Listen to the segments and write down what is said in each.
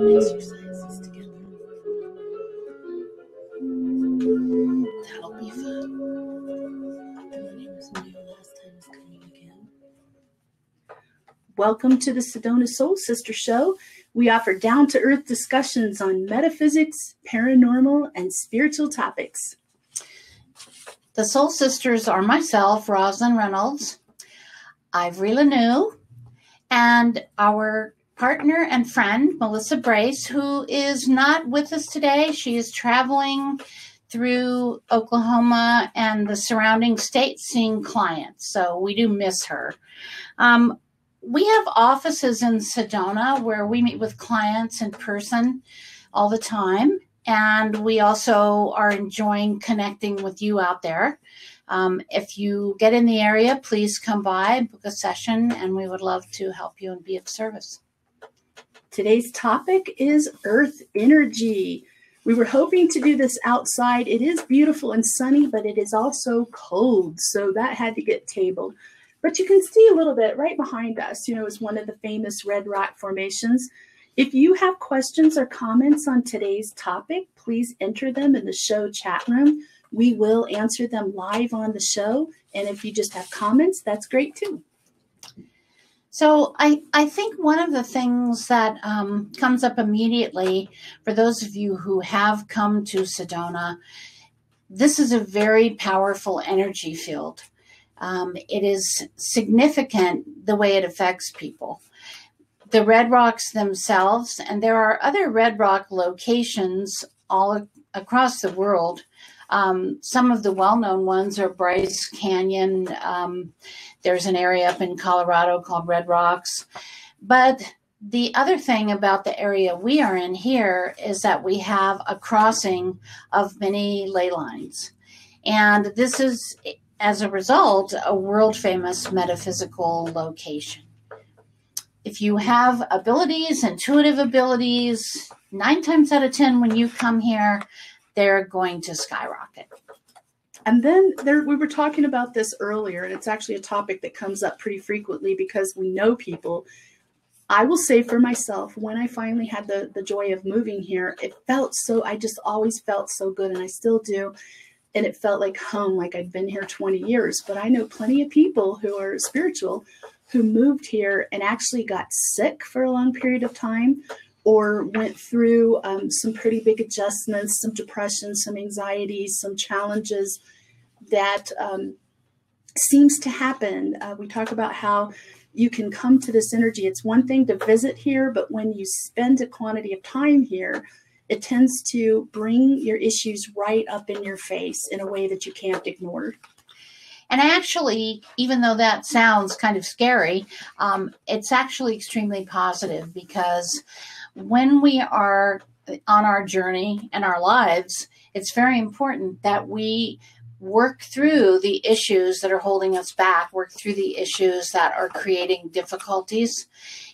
exercises together. That'll be fun. My name is new. Last time is coming again. Welcome to the Sedona Soul Sister Show. We offer down-to-earth discussions on metaphysics, paranormal, and spiritual topics. The Soul Sisters are myself, Rosalind Reynolds, Ivory Lanou, and our partner and friend, Melissa Brace, who is not with us today. She is traveling through Oklahoma and the surrounding states seeing clients, so we do miss her. We have offices in Sedona where we meet with clients in person all the time. And we also are enjoying connecting with you out there. If you get in the area, please come by, book a session, and we would love to help you and be of service. Today's topic is Earth energy. We were hoping to do this outside. It is beautiful and sunny, but it is also cold, so that had to get tabled. But you can see a little bit right behind us, is one of the famous red rock formations. If you have questions or comments on today's topic, please enter them in the show chat room. We will answer them live on the show. And if you just have comments, that's great too. So I think one of the things that comes up immediately for those of you who have come to Sedona, this is a very powerful energy field. It is significant the way it affects people. The red rocks themselves, and there are other red rock locations all across the world. Some of the well-known ones are Bryce Canyon. There's an area up in Colorado called Red Rocks. But the other thing about the area we are in here is that we have a crossing of many ley lines. And this is, as a result, a world-famous metaphysical location. If you have abilities, intuitive abilities, 9 times out of 10 when you come here, they're going to skyrocket. And then we were talking about this earlier, and it's actually a topic that comes up pretty frequently because we know people. I will say for myself, when I finally had the joy of moving here, it felt so, I just always felt so good, and I still do. And it felt like home, like I'd been here 20 years. But I know plenty of people who are spiritual who moved here and actually got sick for a long period of time or went through some pretty big adjustments, some depression, some anxiety, some challenges that seems to happen. We talk about how you can come to this energy. It's one thing to visit here, but when you spend a quantity of time here, it tends to bring your issues right up in your face in a way that you can't ignore. And actually, even though that sounds kind of scary, it's actually extremely positive because when we are on our journey and our lives, it's very important that we work through the issues that are holding us back, work through the issues that are creating difficulties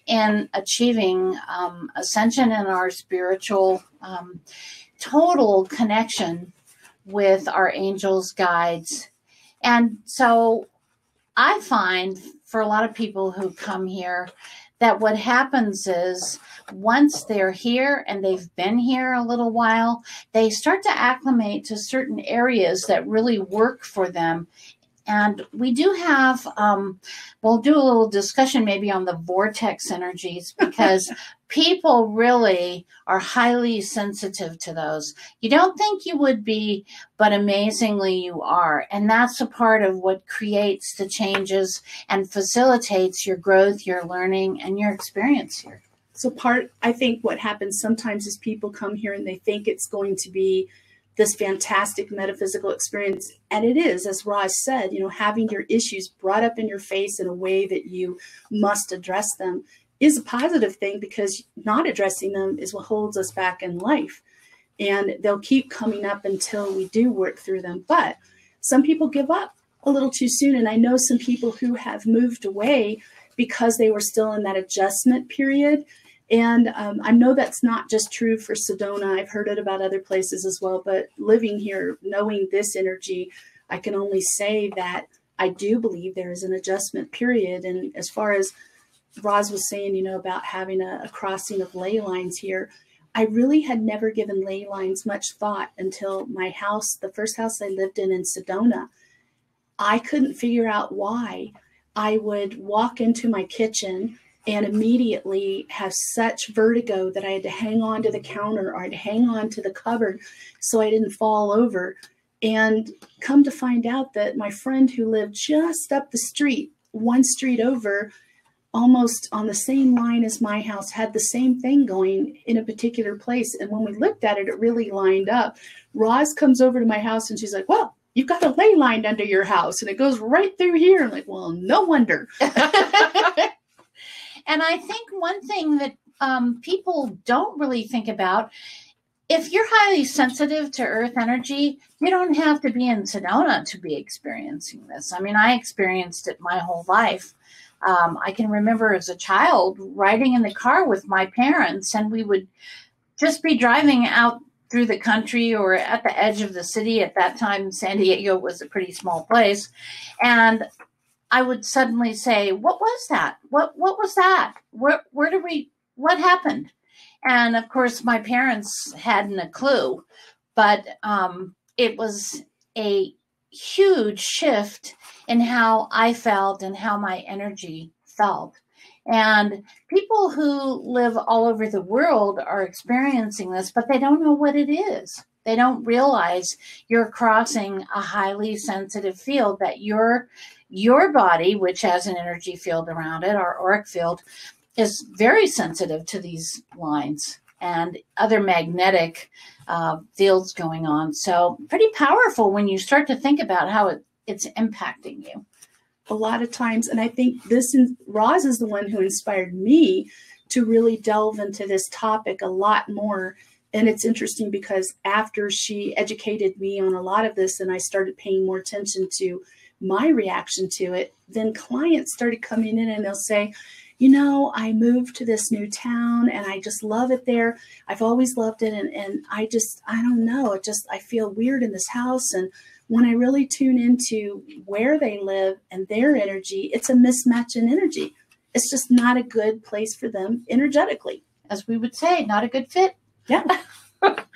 in achieving ascension in our spiritual total connection with our angels, guides. And so I find for a lot of people who come here that what happens is once they're here and they've been here a little while, they start to acclimate to certain areas that really work for them. And we do have, we'll do a little discussion maybe on the vortex energies because people really are highly sensitive to those. You don't think you would be, but amazingly you are. And that's a part of what creates the changes and facilitates your growth, your learning, and your experience here. So I think what happens sometimes is people come here and they think it's going to be this fantastic metaphysical experience. And it is, as Roz said, having your issues brought up in your face in a way that you must address them is a positive thing because not addressing them is what holds us back in life. And they'll keep coming up until we do work through them. But some people give up a little too soon. And I know some people who have moved away because they were still in that adjustment period. And I know that's not just true for Sedona. I've heard it about other places as well. But living here, knowing this energy, I can only say that I do believe there is an adjustment period. And as far as Roz was saying, about having a crossing of ley lines here. I really had never given ley lines much thought until my house, the first house I lived in Sedona. I couldn't figure out why I would walk into my kitchen and immediately have such vertigo that I had to hang on to the counter or I'd hang on to the cupboard so I didn't fall over. And come to find out that my friend who lived just up the street, one street over, almost on the same line as my house, had the same thing going in a particular place. And when we looked at it, it really lined up. Roz comes over to my house and she's like, well, you've got a ley line under your house and it goes right through here. I'm like, well, no wonder. And I think one thing that people don't really think about, if you're highly sensitive to earth energy, you don't have to be in Sedona to be experiencing this. I mean, I experienced it my whole life. I can remember as a child riding in the car with my parents, and we would just be driving out through the country or at the edge of the city. At that time, San Diego was a pretty small place. And I would suddenly say, what was that? What was that? What happened? And of course, my parents hadn't a clue, but it was a huge shift in how I felt and how my energy felt. And people who live all over the world are experiencing this, but they don't know what it is. They don't realize you're crossing a highly sensitive field, that your body, which has an energy field around it, our auric field, is very sensitive to these lines and other magnetic fields going on. So pretty powerful when you start to think about how it's impacting you. A lot of times, and I think Roz is the one who inspired me to really delve into this topic a lot more. And it's interesting because after she educated me on a lot of this and I started paying more attention to my reaction to it, then clients started coming in and they'll say, I moved to this new town and I just love it there. I've always loved it. And I don't know, I feel weird in this house. And when I really tune into where they live and their energy, it's a mismatch in energy. It's just not a good place for them energetically. As we would say, not a good fit. Yeah.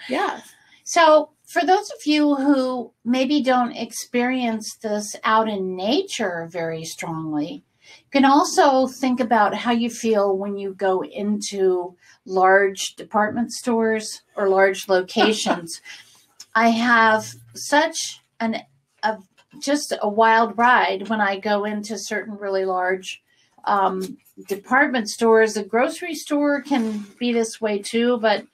Yeah. So for those of you who maybe don't experience this out in nature very strongly, you can also think about how you feel when you go into large department stores or large locations. I have such just a wild ride when I go into certain really large department stores. A grocery store can be this way too, but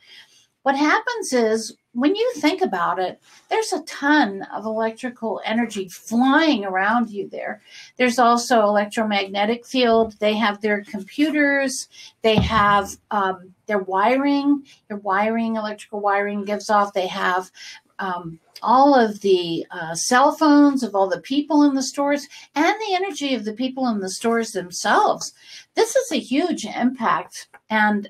what happens is when you think about it, there's a ton of electrical energy flying around you there. There's also electromagnetic field. They have their computers. They have their wiring. Their wiring, electrical wiring gives off. They have all of the cell phones of all the people in the stores and the energy of the people in the stores themselves. This is a huge impact. And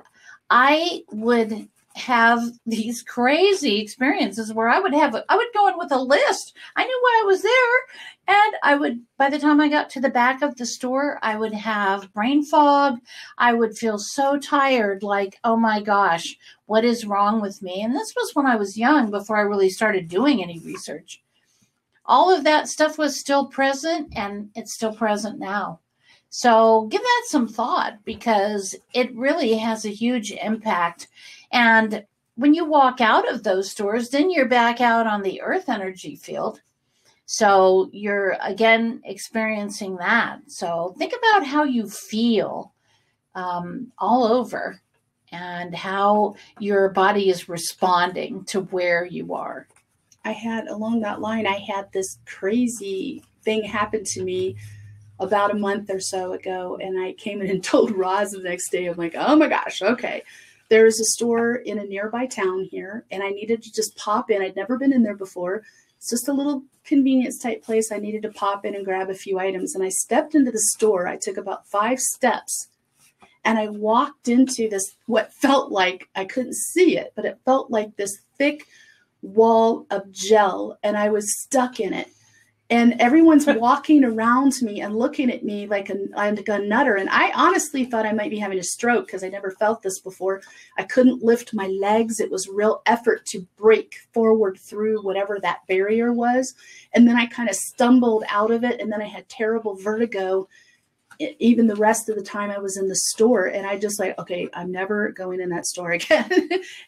I would have these crazy experiences where I would go in with a list. I knew why I was there. And by the time I got to the back of the store, I would have brain fog. I would feel so tired, like, oh my gosh, what is wrong with me? And this was when I was young, before I really started doing any research. All of that stuff was still present, and it's still present now. So give that some thought, because it really has a huge impact. And when you walk out of those stores, then you're back out on the earth energy field. So you're again experiencing that. So think about how you feel all over and how your body is responding to where you are. Along that line, I had this crazy thing happen to me about a month or so ago. And I came in and told Roz the next day, I'm like, oh my gosh, okay. There's a store in a nearby town here, and I needed to just pop in. I'd never been in there before. It's just a little convenience type place. I needed to pop in and grab a few items. And I stepped into the store. I took about 5 steps, and I walked into this, what felt like, I couldn't see it, but it felt like this thick wall of gel, and I was stuck in it. And everyone's walking around me and looking at me like a nutter. And I honestly thought I might be having a stroke because I never felt this before. I couldn't lift my legs. It was real effort to break forward through whatever that barrier was. And then I kind of stumbled out of it. And then I had terrible vertigo even the rest of the time I was in the store. And I just like, okay, I'm never going in that store again.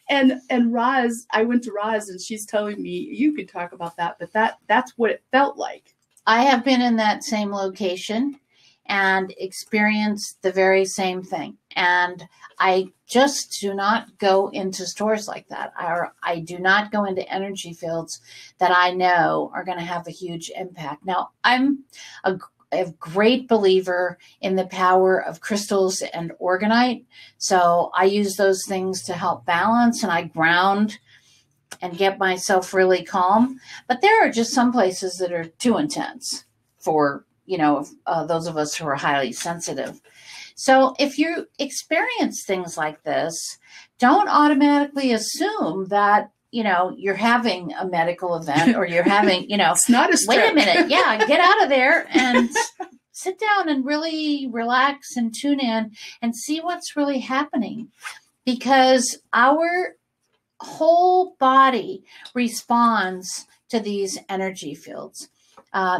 and Roz, I went to Roz and she's telling me, you could talk about that, but that's what it felt like. I have been in that same location and experienced the very same thing. And I just do not go into stores like that. I do not go into energy fields that I know are going to have a huge impact. Now, I'm a great believer in the power of crystals and organite. So I use those things to help balance, and I ground and get myself really calm. But there are just some places that are too intense for, those of us who are highly sensitive. So if you experience things like this, don't automatically assume that, you're having a medical event or you're having, it's not a stroke. Wait a minute. Yeah, get out of there and sit down and really relax and tune in and see what's really happening, because our whole body responds to these energy fields.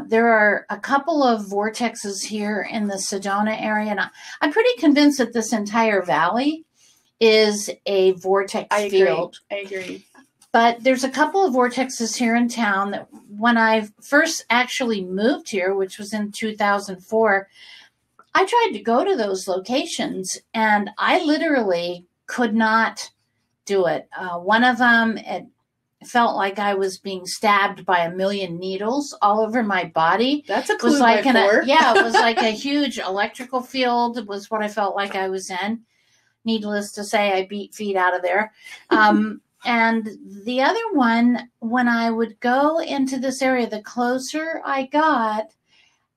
There are a couple of vortexes here in the Sedona area, and I'm pretty convinced that this entire valley is a vortex field. I agree. But there's a couple of vortexes here in town that when I first actually moved here, which was in 2004, I tried to go to those locations and I literally could not do it. One of them, it felt like I was being stabbed by a million needles all over my body. That's a clue. It was like a huge electrical field was what I felt like I was in. Needless to say, I beat feet out of there. And the other one, when I would go into this area, the closer I got,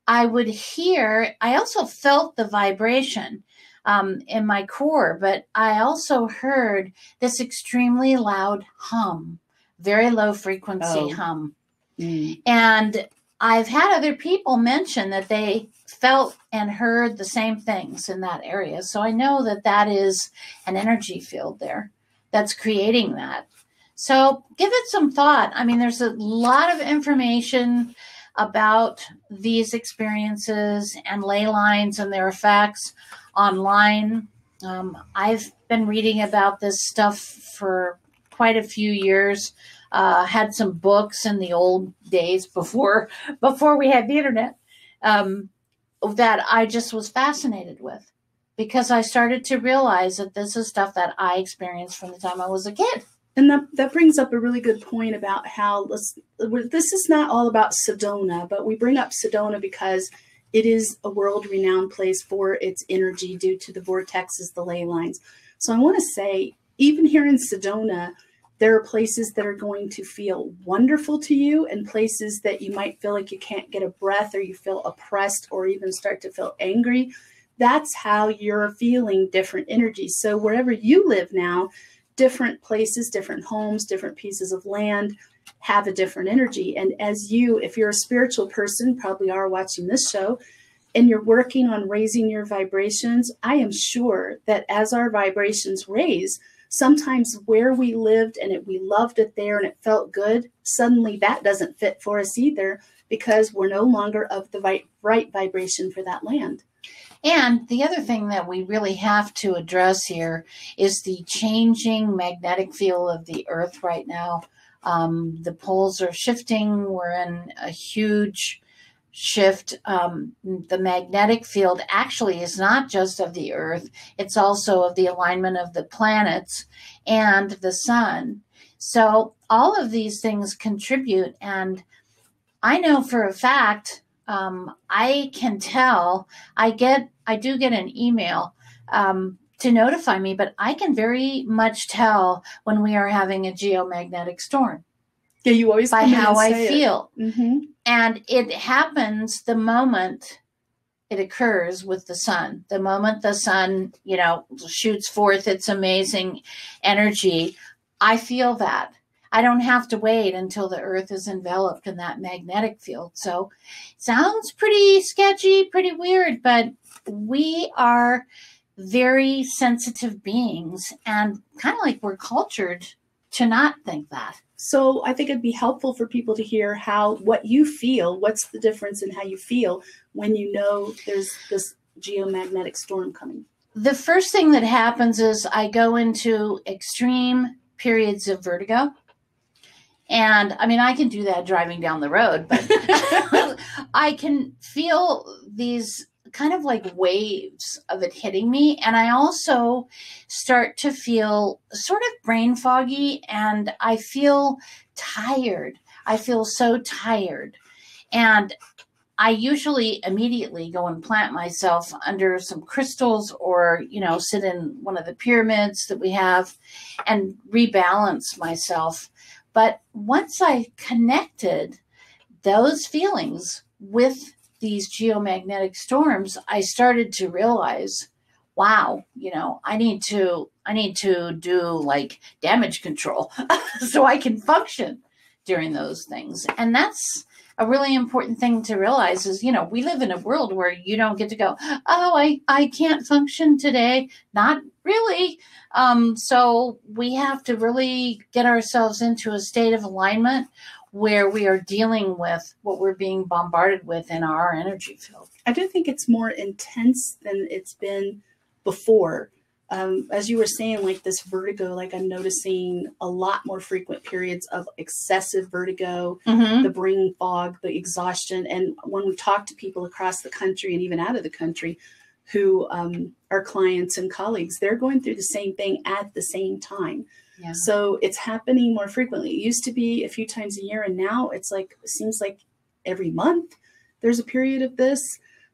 I would hear, I also felt the vibration in my core, but I also heard this extremely loud hum, very low frequency hum. Mm. And I've had other people mention that they felt and heard the same things in that area. So I know that that is an energy field there that's creating that. So give it some thought. I mean, there's a lot of information about these experiences and ley lines and their effects online. I've been reading about this stuff for quite a few years. Had some books in the old days before we had the internet that I just was fascinated with, because I started to realize that this is stuff that I experienced from the time I was a kid. And that brings up a really good point about how this is not all about Sedona, but we bring up Sedona because it is a world-renowned place for its energy due to the vortexes, the ley lines. So I want to say, even here in Sedona, there are places that are going to feel wonderful to you and places that you might feel like you can't get a breath or you feel oppressed or even start to feel angry. That's how you're feeling different energies. So wherever you live now, different places, different homes, different pieces of land have a different energy. And if you're a spiritual person, probably are watching this show, and you're working on raising your vibrations, I am sure that as our vibrations raise, sometimes where we lived and we loved it there and it felt good, suddenly that doesn't fit for us either, because we're no longer of the right vibration for that land. And the other thing that we really have to address here is the changing magnetic field of the Earth right now. The poles are shifting. We're in a huge shift. The magnetic field actually is not just of the Earth. It's also of the alignment of the planets and the sun. So all of these things contribute. And I know for a fact, I can tell, I do get an email to notify me, but I can very much tell when we are having a geomagnetic storm. Yeah, you always by how I feel. Mm-hmm. And it happens the moment it occurs with the sun. The moment the sun, shoots forth its amazing energy, I feel that. I don't have to wait until the earth is enveloped in that magnetic field. So sounds pretty sketchy, pretty weird, but we are very sensitive beings, and kind of like we're cultured to not think that. So I think it'd be helpful for people to hear what you feel, what's the difference in how you feel when you know there's this geomagnetic storm coming. The first thing that happens is I go into extreme periods of vertigo. And I mean, I can do that driving down the road, but I can feel these kind of like waves of it hitting me. And I also start to feel sort of brain foggy, and I feel tired. I feel so tired. And I usually immediately go and plant myself under some crystals, or, sit in one of the pyramids that we have and rebalance myself. But once I connected those feelings with these geomagnetic storms, I started to realize, wow, I need to do like damage control so I can function during those things. And that's a really important thing to realize is, we live in a world where you don't get to go, oh, I can't function today. Not really. So we have to really get ourselves into a state of alignment where we are dealing with what we're being bombarded with in our energy field. I do think it's more intense than it's been before. As you were saying, like this vertigo, like I'm noticing a lot more frequent periods of excessive vertigo, the brain fog, the exhaustion. And when we talk to people across the country and even out of the country who are clients and colleagues, they're going through the same thing at the same time. Yeah. So it's happening more frequently. It used to be a few times a year, and now it seems like every month there's a period of this.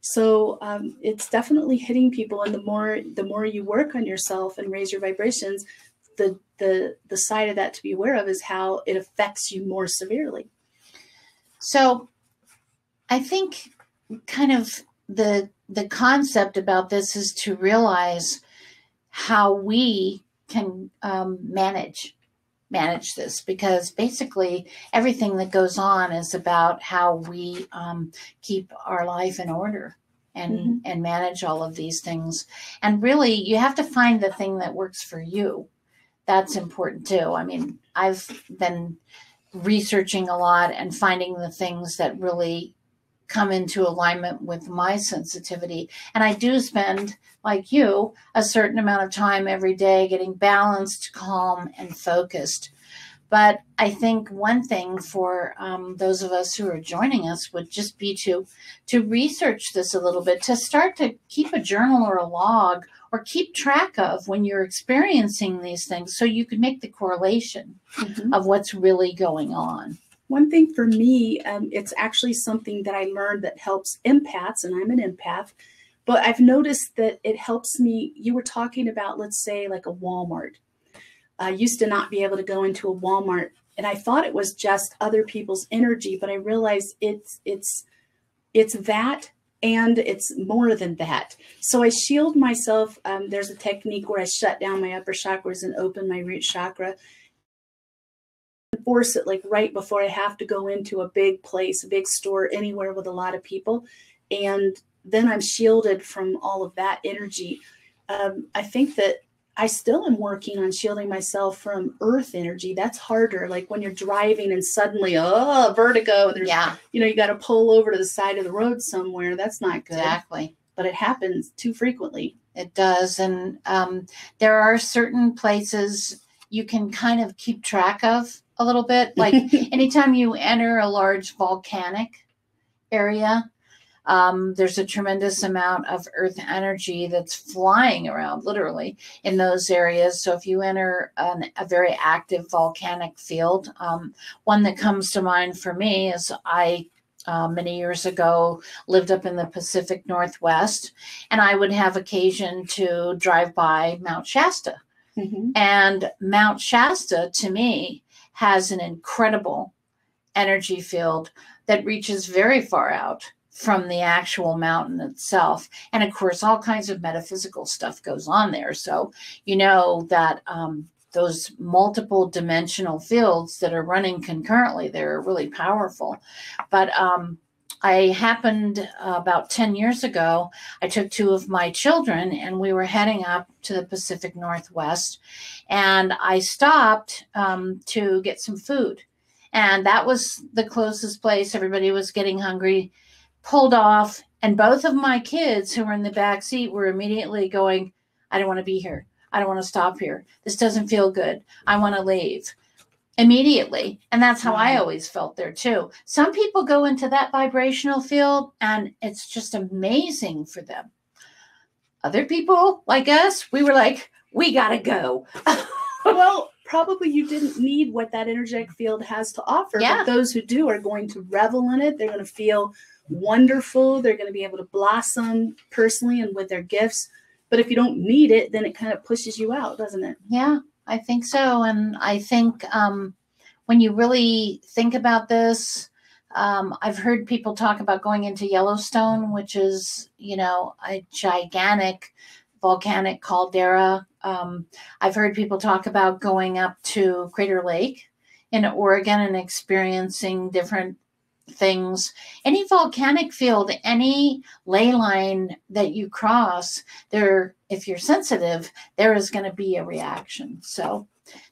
So it's definitely hitting people, and the more you work on yourself and raise your vibrations, the side of that to be aware of is how it affects you more severely. So I think kind of the concept about this is to realize how we can manage this, because basically everything that goes on is about how we keep our life in order and manage all of these things. And really, you have to find the thing that works for you. That's important too. I mean, I've been researching a lot and finding the things that really come into alignment with my sensitivity. And I do spend, like you, a certain amount of time every day getting balanced, calm, and focused. But I think one thing for those of us who are joining us would just be to research this a little bit, to start to keep a journal or a log or keep track of when you're experiencing these things, so you can make the correlation of what's really going on. One thing for me, it's actually something that I learned that helps empaths, and I'm an empath, but I've noticed that it helps me. You were talking about, let's say, like a Walmart. I used to not be able to go into a Walmart, and I thought it was just other people's energy, but I realized it's that, and it's more than that. So I shield myself. There's a technique where I shut down my upper chakras and open my root chakra. Force it like right before I have to go into a big place, a big store, anywhere with a lot of people. And then I'm shielded from all of that energy. I think that I still am working on shielding myself from earth energy. That's harder. Like when you're driving and suddenly, vertigo. And there's, you got to pull over to the side of the road somewhere. That's not good. Exactly. But it happens too frequently. It does. And there are certain places you can kind of keep track of a little bit. Like anytime you enter a large volcanic area, there's a tremendous amount of earth energy that's flying around literally in those areas. So if you enter a very active volcanic field, one that comes to mind for me is I many years ago lived up in the Pacific Northwest, and I would have occasion to drive by Mount Shasta. And Mount Shasta, to me, has an incredible energy field that reaches very far out from the actual mountain itself. And of course, all kinds of metaphysical stuff goes on there. So you know that those multiple dimensional fields that are running concurrently. They're really powerful. But I happened about 10 years ago, I took two of my children and we were heading up to the Pacific Northwest, and I stopped to get some food. And that was the closest place. Everybody was getting hungry, pulled off, and both of my kids who were in the back seat were immediately going, I don't want to be here. I don't want to stop here. This doesn't feel good. I want to leave immediately. And that's how I always felt there too. Some people go into that vibrational field and it's just amazing for them. Other people like us, we were like, we got to go. Well, probably you didn't need what that energetic field has to offer. Yeah. But those who do are going to revel in it. They're going to feel wonderful. They're going to be able to blossom personally and with their gifts. But if you don't need it, then it kind of pushes you out, doesn't it? Yeah, I think so. And I think when you really think about this, I've heard people talk about going into Yellowstone, which is, you know, a gigantic volcanic caldera. I've heard people talk about going up to Crater Lake in Oregon and experiencing different things. Any volcanic field, any ley line that you cross there, if you're sensitive, there is going to be a reaction. So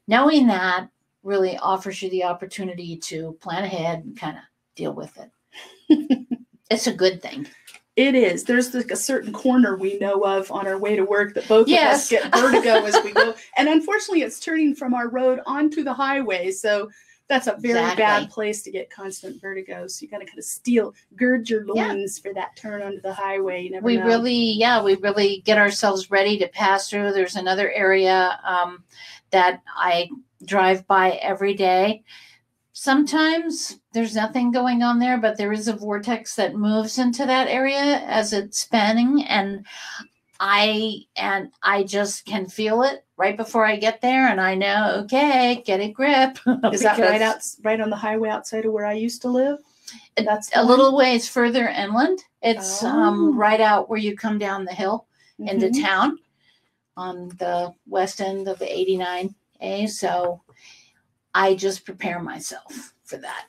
knowing that really offers you the opportunity to plan ahead and kind of deal with it. It's a good thing. It is. There's like a certain corner we know of on our way to work that both of us get vertigo as we go. And unfortunately, it's turning from our road onto the highway. So that's a very bad place to get constant vertigo. So you got to kind of gird your loins for that turn onto the highway. You never know. We really get ourselves ready to pass through. There's another area that I drive by every day. Sometimes there's nothing going on there, but there is a vortex that moves into that area as it's spinning, and I just can feel it right before I get there, and I know, okay, get a grip. Is that right on the highway outside of where I used to live? That's a little ways further inland. It's right out where you come down the hill into town on the west end of the 89A. So I just prepare myself for that.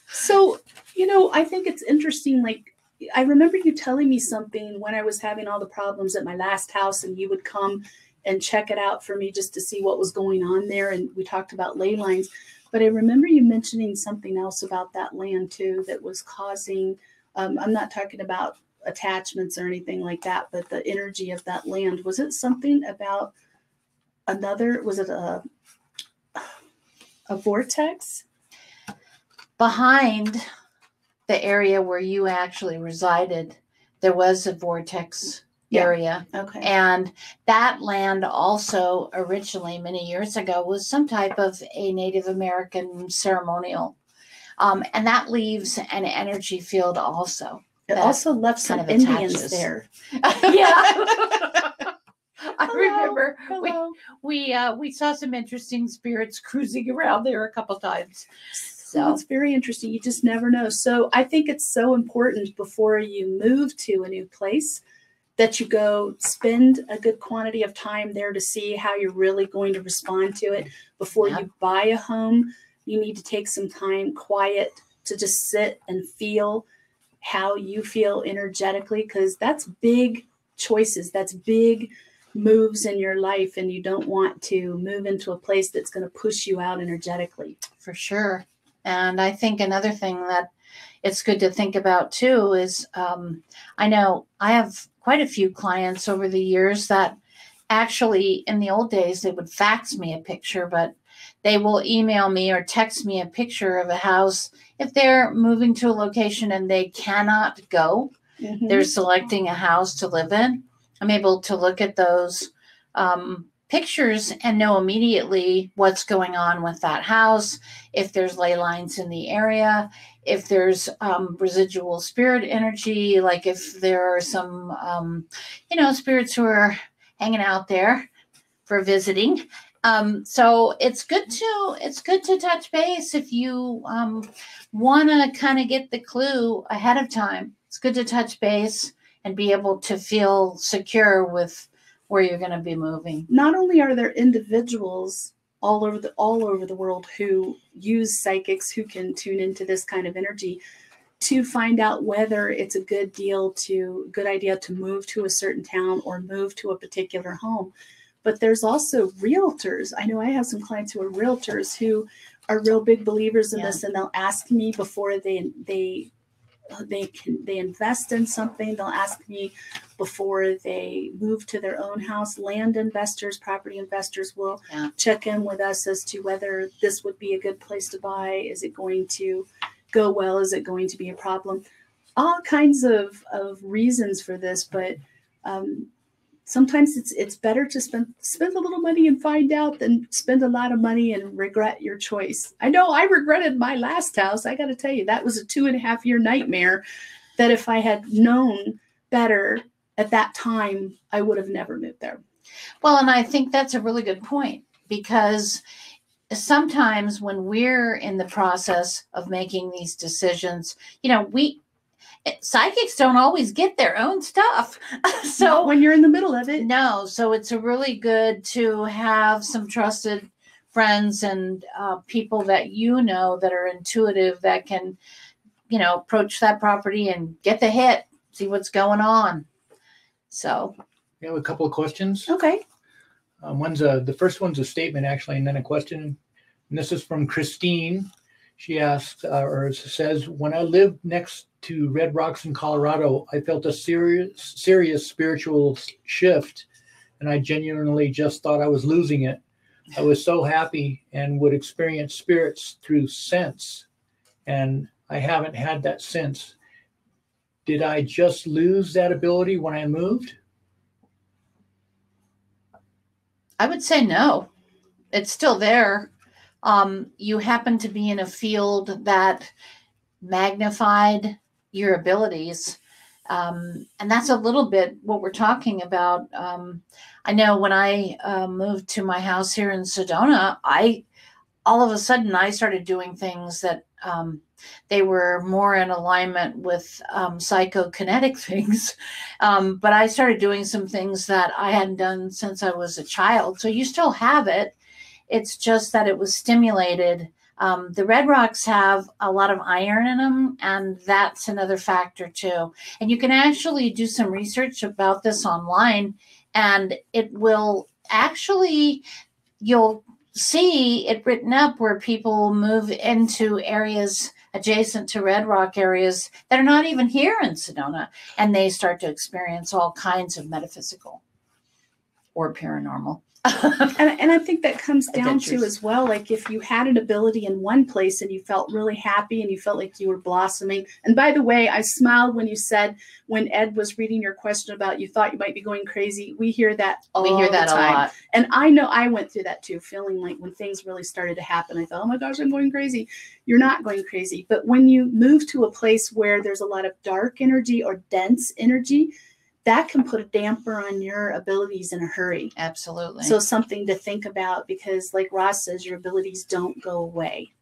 So, you know, I think it's interesting. Like, I remember you telling me something when I was having all the problems at my last house, and you would come and check it out for me just to see what was going on there. And we talked about ley lines, but I remember you mentioning something else about that land too, that was causing, I'm not talking about attachments or anything like that, but the energy of that land. Was it something about was it a vortex? Behind the area where you actually resided, there was a vortex area. Okay. And that land also originally many years ago was some type of a Native American ceremonial. And that leaves an energy field also. It also left some Indians there. Yeah. I remember we saw some interesting spirits cruising around there a couple times. So it's very interesting. You just never know. So I think it's so important before you move to a new place that you go spend a good quantity of time there to see how you're really going to respond to it. Before you buy a home, you need to take some time quiet to just sit and feel how you feel energetically, because that's big choices. That's big moves in your life, and you don't want to move into a place that's going to push you out energetically. For sure. And I think another thing that it's good to think about too is I know I have quite a few clients over the years that actually in the old days they would fax me a picture, but they will email me or text me a picture of a house if they're moving to a location and they cannot go. They're selecting a house to live in. I'm able to look at those pictures and know immediately what's going on with that house, if there's ley lines in the area, if there's residual spirit energy, like if there are some, spirits who are hanging out there for visiting. So it's good to touch base if you want to kind of get the clue ahead of time. It's good to touch base and be able to feel secure with where you're going to be moving. Not only are there individuals all over the world who use psychics, who can tune into this kind of energy to find out whether it's a good idea to move to a certain town or move to a particular home. But there's also realtors. I know I have some clients who are realtors who are real big believers in this, and they'll ask me before they invest in something. They'll ask me before they move to their own house. Land investors, property investors will check in with us as to whether this would be a good place to buy. Is it going to go well? Is it going to be a problem? All kinds of reasons for this, but sometimes it's better to spend a little money and find out than spend a lot of money and regret your choice. I know I regretted my last house. I got to tell you, that was a 2.5-year nightmare that if I had known better at that time, I would have never moved there. Well, and I think that's a really good point, because sometimes when we're in the process of making these decisions, psychics don't always get their own stuff. So not when you're in the middle of it. No. So it's a really good to have some trusted friends and people that that are intuitive, that can, approach that property and get the hit, see what's going on. So we have a couple of questions. Okay. The first one's a statement, actually, and then a question. And this is from Christine. She asks, or says, when I lived next to Red Rocks in Colorado, I felt a serious spiritual shift, and I genuinely just thought I was losing it. I was so happy and would experience spirits through sense, and I haven't had that since. Did I just lose that ability when I moved? I would say no. It's still there. You happen to be in a field that magnified your abilities. And that's a little bit what we're talking about. I know when I moved to my house here in Sedona, all of a sudden I started doing things that they were more in alignment with psychokinetic things. But I started doing some things that I hadn't done since I was a child. So you still have it. It's just that it was stimulated. The Red Rocks have a lot of iron in them, and that's another factor too. And you can actually do some research about this online, and it will actually, you'll see it written up where people move into areas adjacent to Red Rock areas that are not even here in Sedona, and they start to experience all kinds of metaphysical or paranormal. And I think that comes down to as well, like if you had an ability in one place and you felt really happy and you felt like you were blossoming. And by the way, I smiled when you said, when Ed was reading your question about you thought you might be going crazy. We hear that all the time. A lot. And I know I went through that too, feeling like when things really started to happen, I thought, oh my gosh, I'm going crazy. You're not going crazy. But when you move to a place where there's a lot of dark energy or dense energy, that can put a damper on your abilities in a hurry. Absolutely. So something to think about, because like Ross says, your abilities don't go away.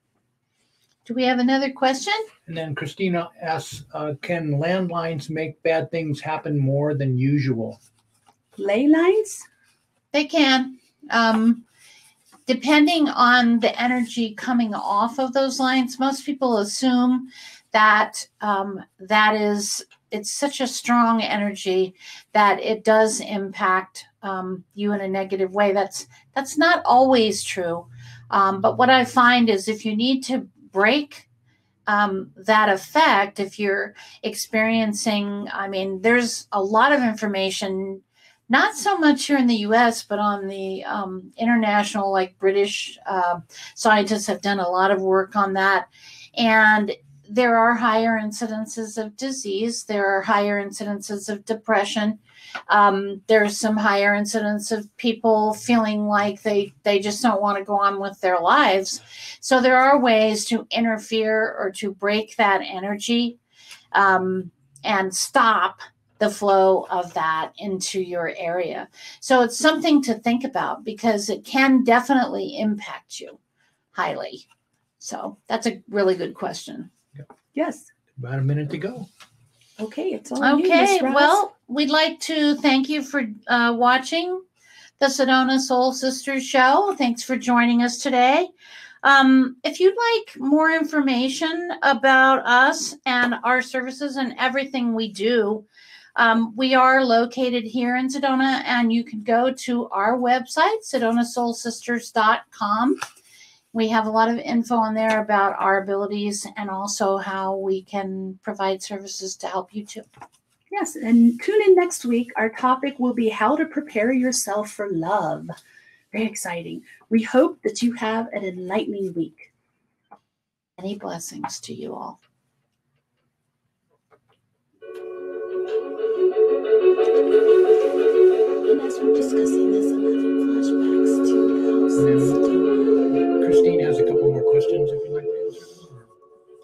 Do we have another question? And then Christina asks, can landlines make bad things happen more than usual? Ley lines? They can. Depending on the energy coming off of those lines, most people assume that it's such a strong energy that it does impact you in a negative way. That's not always true. But what I find is if you need to break that effect, if you're experiencing, there's a lot of information, not so much here in the US, but on the international, like British scientists have done a lot of work on that. And there are higher incidences of disease. There are higher incidences of depression. There's some higher incidence of people feeling like they just don't want to go on with their lives. So there are ways to interfere or to break that energy and stop the flow of that into your area. So it's something to think about, because it can definitely impact you highly. So that's a really good question. Yes. About a minute to go. Okay, it's all you, Okay, Miss Ross. well, we'd like to thank you for watching the Sedona Soul Sisters show. Thanks for joining us today. If you'd like more information about us and our services and everything we do, we are located here in Sedona, and you can go to our website, sedonasoulsisters.com. We have a lot of info on there about our abilities and also how we can provide services to help you too. Yes, and tune in next week. Our topic will be how to prepare yourself for love. Very exciting. We hope that you have an enlightening week. Many blessings to you all. And as we're discussing this, I'm having flashbacks to the house in Yeah. Sedona. Christine has a couple more questions if you'd like to answer them.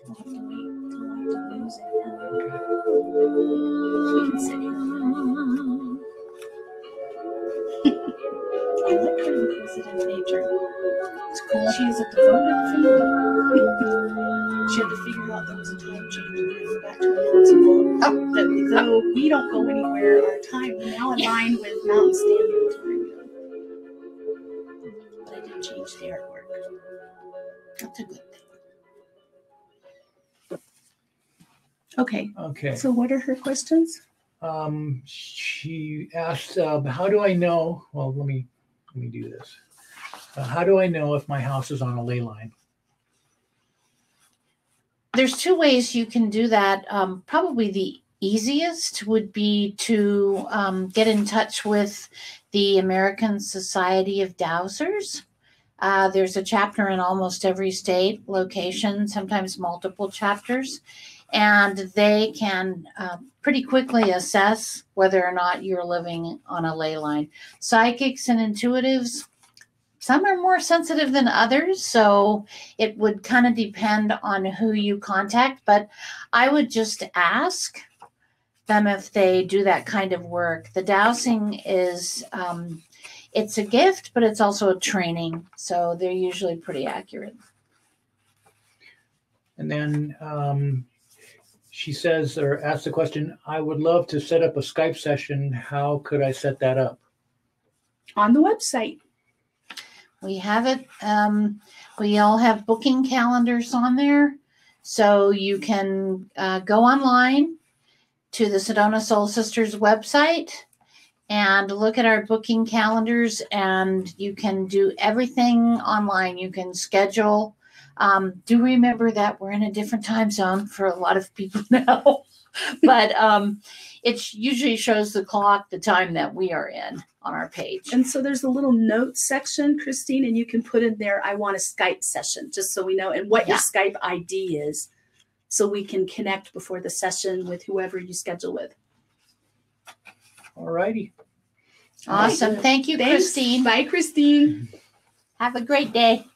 We'll have to wait until after the music then. Okay. We can sit here a minute. I like her inquisitive nature. It's cool. She is a devoted family. She had to figure out there was a time change and bring her back to announce that though we don't go anywhere, our time we now align with Mountain Standard Time. But I did change the artwork. That's a good thing. Okay. Okay. So what are her questions? She asked, how do I know? Well, let me do this. How do I know if my house is on a ley line? There's two ways you can do that. Probably the easiest would be to get in touch with the American Society of Dowsers. There's a chapter in almost every state, location, sometimes multiple chapters, and they can pretty quickly assess whether or not you're living on a ley line. Psychics and intuitives, some are more sensitive than others, so it would kind of depend on who you contact, but I would just ask them if they do that kind of work. The dowsing is, it's a gift, but it's also a training, so they're usually pretty accurate. And then she says, or asks the question, I would love to set up a Skype session. How could I set that up? On the website. We have it. We all have booking calendars on there. So you can go online to the Sedona Soul Sisters website and look at our booking calendars, and you can do everything online. You can schedule. Do remember that we're in a different time zone for a lot of people now, but it usually shows the clock, the time that we are in on our page. And so there's a little notes section, Christine, and you can put in there, I want a Skype session, just so we know, and what your Skype ID is, so we can connect before the session with whoever you schedule with. All righty. Awesome. Thank you, Thanks. Christine. Bye, Christine. Have a great day.